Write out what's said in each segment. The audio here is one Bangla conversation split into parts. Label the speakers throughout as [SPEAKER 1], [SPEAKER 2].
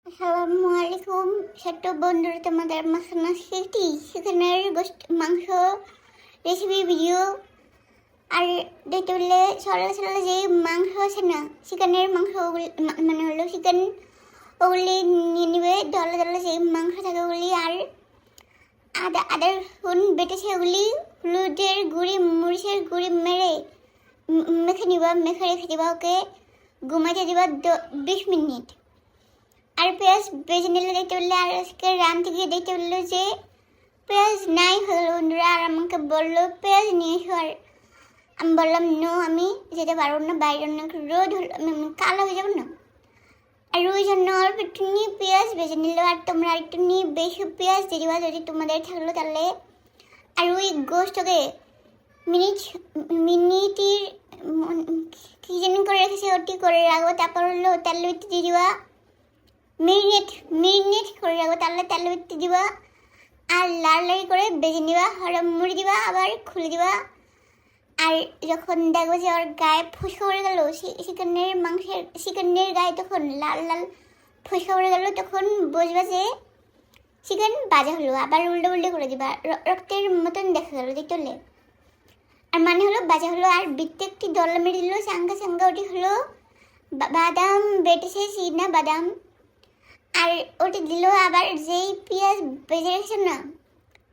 [SPEAKER 1] আসসালামু আলাইকুম ছোট্ট বন্ধুরা, তোমাদের মাখানা শিখটি চিকেনের মাংস রেসিপি ভিডিও। আর দেখতে বললে সরল সরল যে মাংস আছে না, চিকেনের মাংস মানে হলো চিকেন, ওগুলি নিয়ে নেবে। দলা দলা যে মাংস থাকে ওগুলি, আর আদা রসুন বেটেছে ওগুলি, হলুদের গুঁড়ি মরিচের গুঁড়ি মেরে মেখে নিবা, মেখে রেখে দিবা। ওকে ঘুমাইতে দিবা 20 মিনিট। আর পেঁয়াজ বেজে নিলে দেখতে বললে, আর আজকে রান্নতে গিয়ে দেখতে বললো যে পেঁয়াজ নাই হলো বন্ধুরা। আর আমাকে বললো পেঁয়াজ নিয়ে এসো, আর আমি বললাম নো, আমি যেতে পারবো না, বাইরে অনেক রোদ হলো, আমি কালো হয়ে যাবো না। আর ওই জন্য অল্প একটু নিয়ে পেঁয়াজ বেজে নিল। আর তোমরা একটু নিয়ে বেশি পেঁয়াজ দিয়ে দিবা যদি তোমাদের থাকলো তাহলে। আর ওই গোষ্ঠকে মিনিটের কি জানি করে রেখেছে, ওটি করে রাখবো। তারপর হলো তেল দিয়ে দিবা, মিনিট করে রাখবো। তাহলে তেল ভিত্তি দিবা আর লাল লাল করে বেজে নিবা, হরম মুড়ি দিবা, আবার খুলে দিবা। আর যখন দেখবো যে ওর গায়ে ফুসকা উড়ে গেল, চিকেনের গায়ে তখন লাল লাল ফুসকা উড়ে গেল, তখন বুঝবা যে চিকেন ভাজা হলো। আবার উল্টো উল্টো করে দিবা, রক্তের মতন দেখা গেলো দেখতে হলে, আর মানে হলো ভাজা হলো। আর বিত্তে একটি দলা মেরে দিল, চাঙ্গা চাঙ্গা, ওটি হলো বাদাম বেটেছে, চিনা বাদাম। আর ওটি দিল। আবার যেই পেঁয়াজ বেজে রেখেছে না,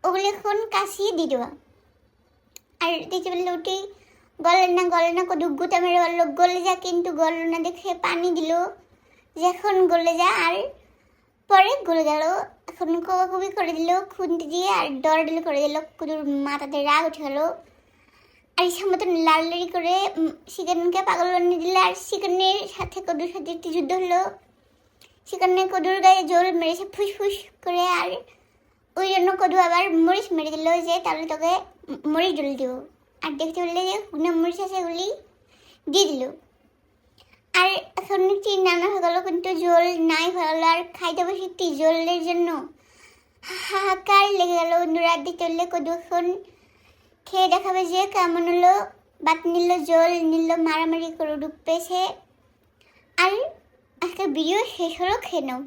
[SPEAKER 1] ওগুলো এখন কাশিয়ে দিয়ে দেওয়া। আর দেখতে পেলে ওটি গলে না কদু গুতা মেরে বললো গলে যা, কিন্তু গল না দেখে পানি দিল যে এখন গলে যা। আর পরে গলে গেল, এখন কবি করে দিল খুন্তি দিয়ে, আর ডর ডিল করে দিল। কুদুর মাথাতে রাগ উঠে গেল। আর এই মতন লাল লালি করে চিকেনকে পাগল বানিয়ে দিল। আর চিকেনের সাথে কদুর সাথে একটি যুদ্ধ হলো। সেখানে কদুর গায়ে জল মেরেছে ফুসফুস করে। আর ওই জন্য কদু আবার মরিচ মেরে দিল যে তাহলে তোকে মরিচ জল দিব। আর দেখতে বললে যে শুকনো মরিচ আছে ওগুলি দিয়ে দিল। আর এখন একটি নানা হয়ে গেলো, কিন্তু জল নাই হয়ে গেলো। আর খাইতে বসে একটি জলের জন্য হাহাকার লেগে গেল বন্ধুরা। দেখতে বললে কদু এখন খেয়ে দেখাবে যে কেমন হলো। বাত নিল, জল নিল, মারামারি করে ডুব পেয়েছে। আর আজকের ভিডিও শেষ হলো, খেয়ে নাও।